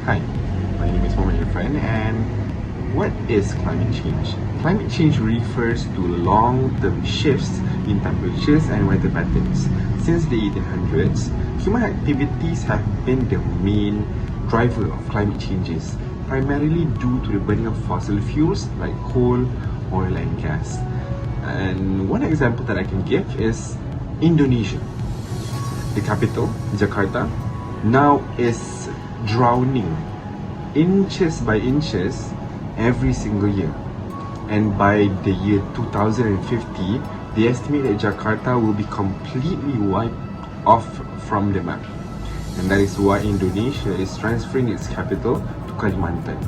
Hi, my name is Irfan, and what is climate change? Climate change refers to long-term shifts in temperatures and weather patterns. Since the 1800s, human activities have been the main driver of climate changes, primarily due to the burning of fossil fuels like coal, oil and gas. And one example that I can give is Indonesia. The capital, Jakarta, now is drowning inches by inches every single year. And by the year 2050, they estimate that Jakarta will be completely wiped off from the map. And that is why Indonesia is transferring its capital to Kalimantan.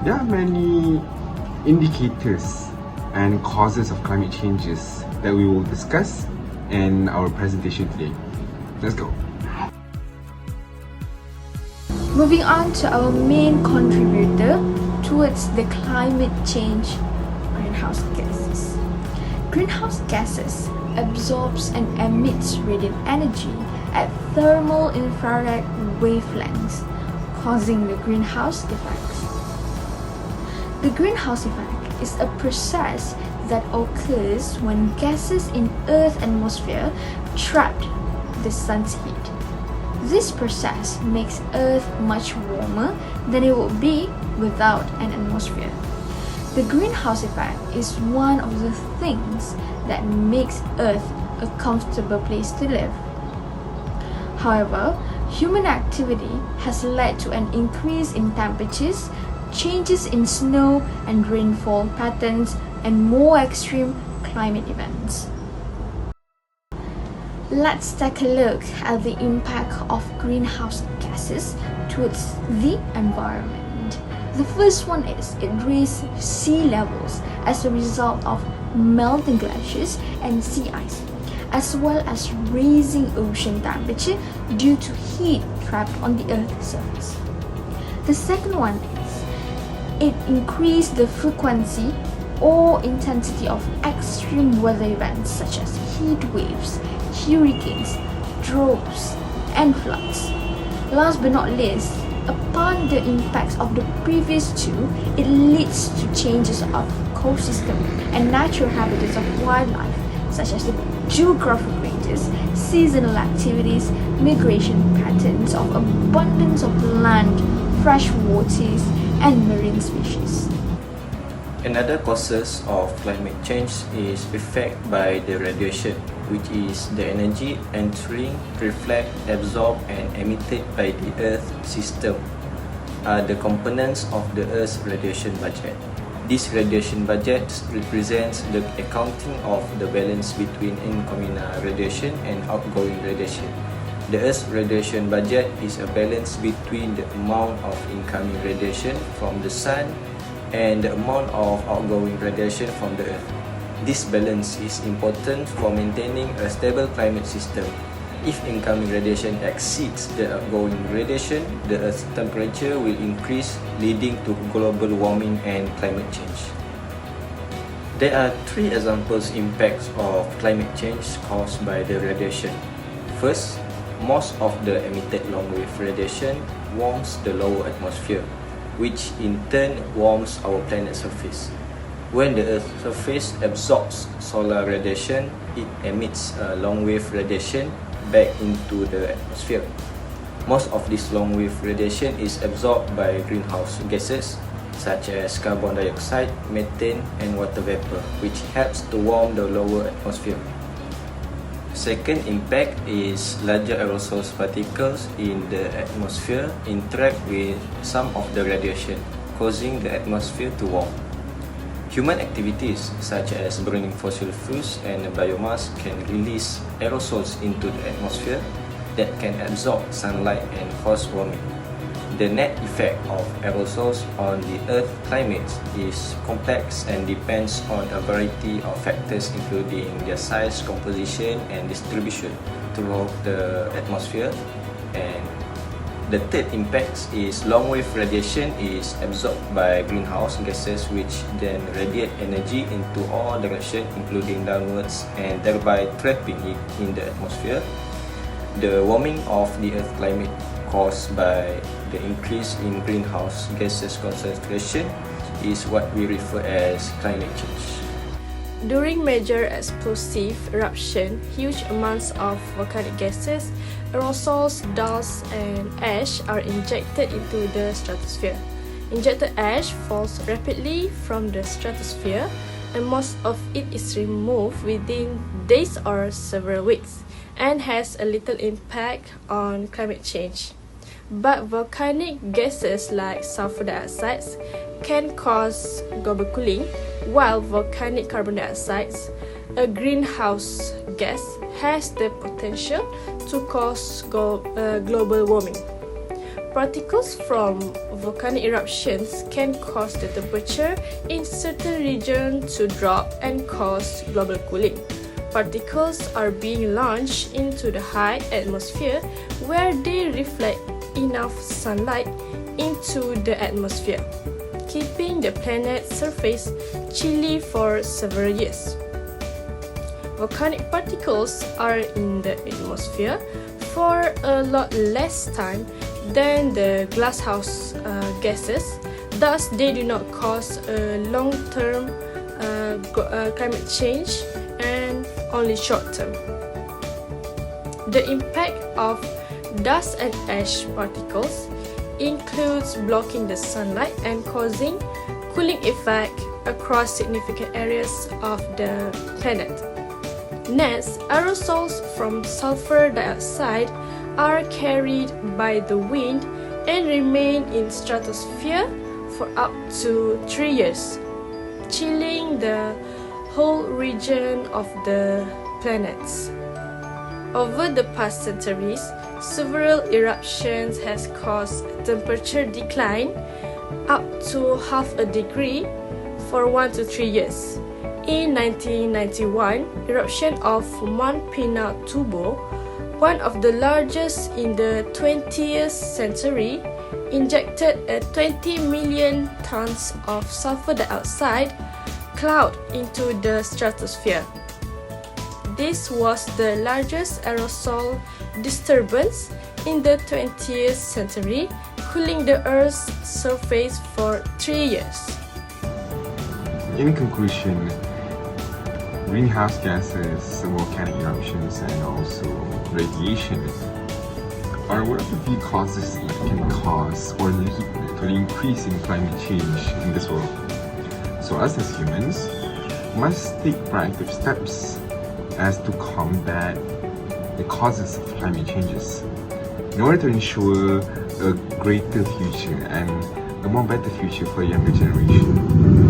There are many indicators and causes of climate changes that we will discuss in our presentation today. Let's go. Moving on to our main contributor towards the climate change, greenhouse gases. Greenhouse gases absorbs and emits radiant energy at thermal infrared wavelengths, causing the greenhouse effect. The greenhouse effect is a process that occurs when gases in Earth's atmosphere trap the sun's heat. This process makes Earth much warmer than it would be without an atmosphere. The greenhouse effect is one of the things that makes Earth a comfortable place to live. However, human activity has led to an increase in temperatures, changes in snow and rainfall patterns, and more extreme climate events. Let's take a look at the impact of greenhouse gases towards the environment. The first one is it raises sea levels as a result of melting glaciers and sea ice, as well as raising ocean temperature due to heat trapped on the Earth's surface. The second one is it increases the frequency or intensity of extreme weather events such as heat waves, hurricanes, droughts, and floods. Last but not least, upon the impacts of the previous two, it leads to changes of ecosystem and natural habitats of wildlife, such as the geographic ranges, seasonal activities, migration patterns of abundance of land, fresh waters, and marine species. Another causes of climate change is effect by the radiation, which is the energy entering, reflect, absorb and emitted by the Earth system are the components of the Earth's radiation budget. This radiation budget represents the accounting of the balance between incoming radiation and outgoing radiation. The Earth's radiation budget is a balance between the amount of incoming radiation from the Sun and the amount of outgoing radiation from the Earth. This balance is important for maintaining a stable climate system. If incoming radiation exceeds the outgoing radiation, the Earth's temperature will increase, leading to global warming and climate change. There are three examples impacts of climate change caused by the radiation. First, most of the emitted long-wave radiation warms the lower atmosphere, which in turn warms our planet's surface. When the Earth's surface absorbs solar radiation, it emits long-wave radiation back into the atmosphere. Most of this long-wave radiation is absorbed by greenhouse gases such as carbon dioxide, methane, and water vapor, which helps to warm the lower atmosphere. Second impact is larger aerosol particles in the atmosphere interact with some of the radiation, causing the atmosphere to warm. Human activities such as burning fossil fuels and biomass can release aerosols into the atmosphere that can absorb sunlight and cause warming. The net effect of aerosols on the Earth's climate is complex and depends on a variety of factors including their size, composition and distribution throughout the atmosphere. And the third impact is long-wave radiation is absorbed by greenhouse gases, which then radiate energy into all directions including downwards and thereby trapping it in the atmosphere. The warming of the Earth climate caused by the increase in greenhouse gases concentration is what we refer as climate change. During major explosive eruption, huge amounts of volcanic gases, aerosols, dust, and ash are injected into the stratosphere. Injected ash falls rapidly from the stratosphere, and most of it is removed within days or several weeks, and has a little impact on climate change. But volcanic gases like sulfur dioxide can cause global cooling, while volcanic carbon dioxide, a greenhouse gas, has the potential to cause global warming. Particles from volcanic eruptions can cause the temperature in certain regions to drop and cause global cooling. Particles are being launched into the high atmosphere where they reflect enough sunlight into the atmosphere, keeping the planet's surface chilly for several years. Volcanic particles are in the atmosphere for a lot less time than the glasshouse gases, thus they do not cause a long-term climate change and only short-term. The impact of dust and ash particles includes blocking the sunlight and causing cooling effect across significant areas of the planet. Next, aerosols from sulfur dioxide are carried by the wind and remain in stratosphere for up to 3 years, chilling the whole region of the planets. Over the past centuries, several eruptions has caused temperature decline up to half a degree for 1 to 3 years. In 1991, eruption of Mount Pinatubo, one of the largest in the 20th century, injected 20 million tons of sulfur dioxide cloud into the stratosphere. This was the largest aerosol disturbance in the 20th century, cooling the Earth's surface for 3 years. In conclusion, greenhouse gases, volcanic eruptions, and also radiation are one of the few causes that can cause or lead to the increase in climate change in this world. So us as humans must take proactive steps as to combat the causes of climate changes in order to ensure a greater future and a more better future for younger generation.